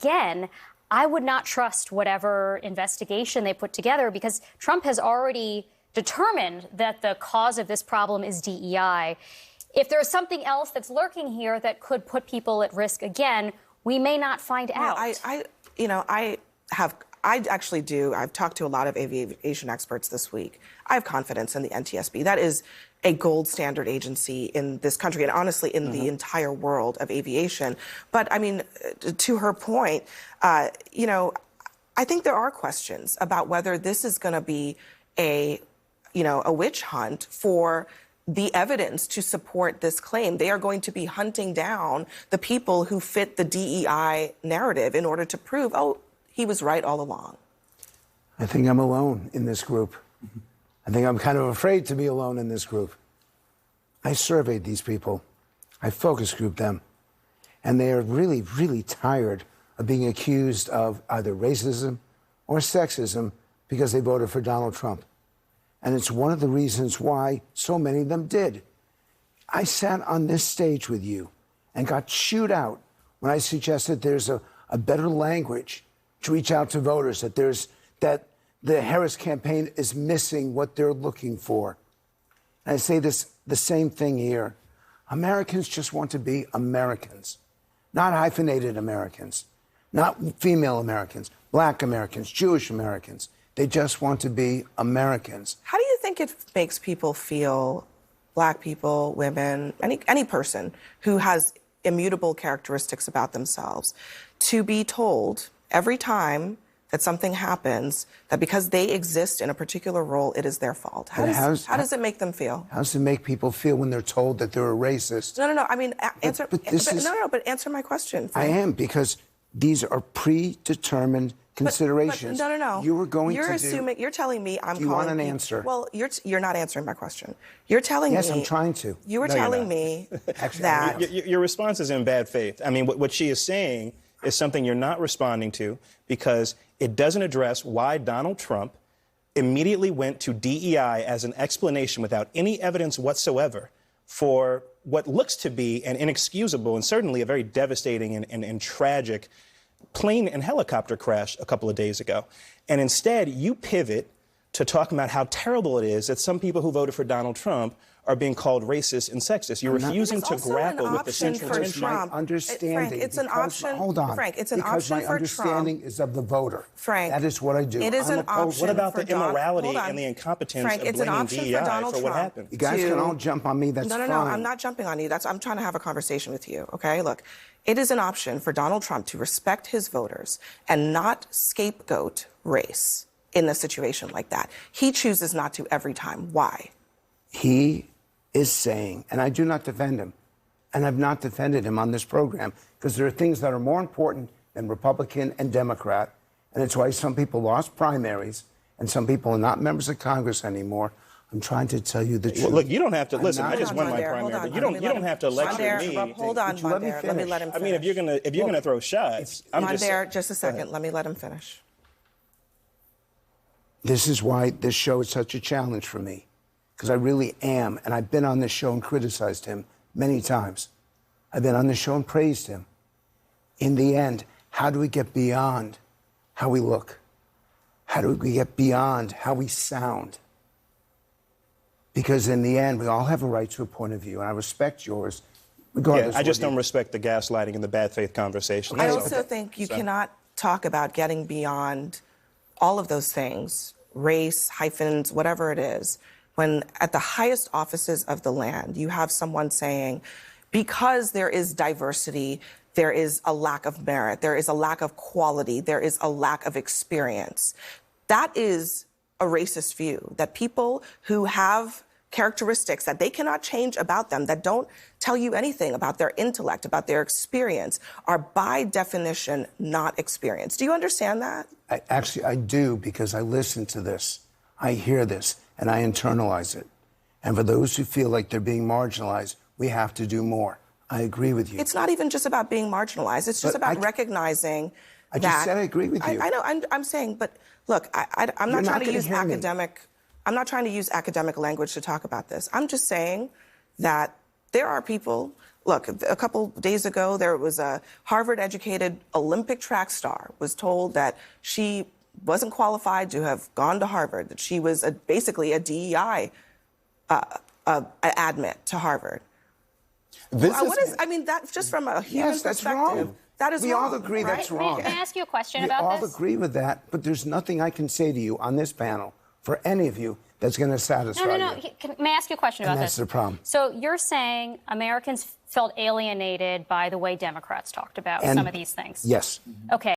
again, I would not trust whatever investigation they put together, because Trump has already determined that the cause of this problem is DEI. If there's something else that's lurking here that could put people at risk again, we may not find out. I actually do. I've talked to a lot of aviation experts this week. I have confidence in the NTSB. That is a gold standard agency in this country and honestly in the entire world of aviation. But I mean, to her point, I think there are questions about whether this is going to be a witch hunt for the evidence to support this claim. They are going to be hunting down the people who fit the DEI narrative in order to prove, oh, he was right all along. I think I'm alone in this group. I think I'm kind of afraid to be alone in this group. I surveyed these people. I focus grouped them. And they are really, really tired of being accused of either racism or sexism because they voted for Donald Trump. And it's one of the reasons why so many of them did. I sat on this stage with you and got chewed out when I suggested there's a better language to reach out to voters, that the Harris campaign is missing what they're looking for. And I say the same thing here. Americans just want to be Americans, not hyphenated Americans, not female Americans, black Americans, Jewish Americans. They just want to be Americans. How do you think it makes people feel, black people, women, any person who has immutable characteristics about themselves, to be told every time that something happens that because they exist in a particular role, it is their fault? How does it make them feel? How does it make people feel when they're told that they're a racist? No. I mean, but answer my question. I am, because these are predetermined considerations. No. You're telling me I'm calling. You want an answer? Well, you're not answering my question. You're telling me. Yes, I'm trying to. You were telling me that your response is in bad faith. I mean, what she is saying is something you're not responding to, because it doesn't address why Donald Trump immediately went to DEI as an explanation without any evidence whatsoever for what looks to be an inexcusable and certainly a very devastating and tragic plane and helicopter crash a couple of days ago. And instead, you pivot to talking about how terrible it is that some people who voted for Donald Trump are being called racist and sexist. You're refusing to grapple with the central tension. My understanding. Frank, it's an option. Hold on. Frank, it's an option for Trump. Because my understanding is of the voter. Frank, that is what I do. It is an option. What about the immorality and the incompetence of blaming DEI for what happened? You guys can all jump on me. That's fine. No. I'm not jumping on you. I'm trying to have a conversation with you. Okay, look. It is an option for Donald Trump to respect his voters and not scapegoat race in a situation like that. He chooses not to every time. Why? He is saying, and I do not defend him, and I've not defended him on this program, because there are things that are more important than Republican and Democrat, and it's why some people lost primaries and some people are not members of Congress anymore. I'm trying to tell you the truth. Well, look, you don't have to listen. I just won my primary, but you don't have to lecture me. Hold on, Mondare. Let me let him finish. I mean, if you're gonna throw shots, Mondare, just a second. Let me let him finish. This is why this show is such a challenge for me, because I really am, and I've been on this show and criticized him many times. I've been on this show and praised him. In the end, how do we get beyond how we look? How do we get beyond how we sound? Because in the end, we all have a right to a point of view, and I respect yours. Yeah, I just don't respect the gaslighting and the bad faith conversation. I also think you cannot talk about getting beyond all of those things, race, hyphens, whatever it is, when at the highest offices of the land, you have someone saying, because there is diversity, there is a lack of merit, there is a lack of quality, there is a lack of experience. That is a racist view, that people who have characteristics that they cannot change about them, that don't tell you anything about their intellect, about their experience, are by definition not experienced. Do you understand that? I do, because I listen to this. I hear this, and I internalize it. And for those who feel like they're being marginalized, we have to do more. I agree with you. It's not even just about being marginalized. It's just about recognizing that... I just said I agree with you. I know. I'm saying, but look, I'm not trying to use academic... I'm not trying to use academic language to talk about this. I'm just saying that there are people Look, a couple days ago, there was a Harvard-educated Olympic track star was told that she wasn't qualified to have gone to Harvard, that she was basically a DEI admit to Harvard. I mean, that's just from a human Yes, that's perspective. wrong. That is we wrong, all agree right? that's wrong. May I ask you a question we about this? all agree with that, but there's nothing I can say to you on this panel for any of you that's going to satisfy No. you. May I ask you a question about that's this? the problem. So you're saying Americans felt alienated by the way Democrats talked about some of these things? Yes. Okay.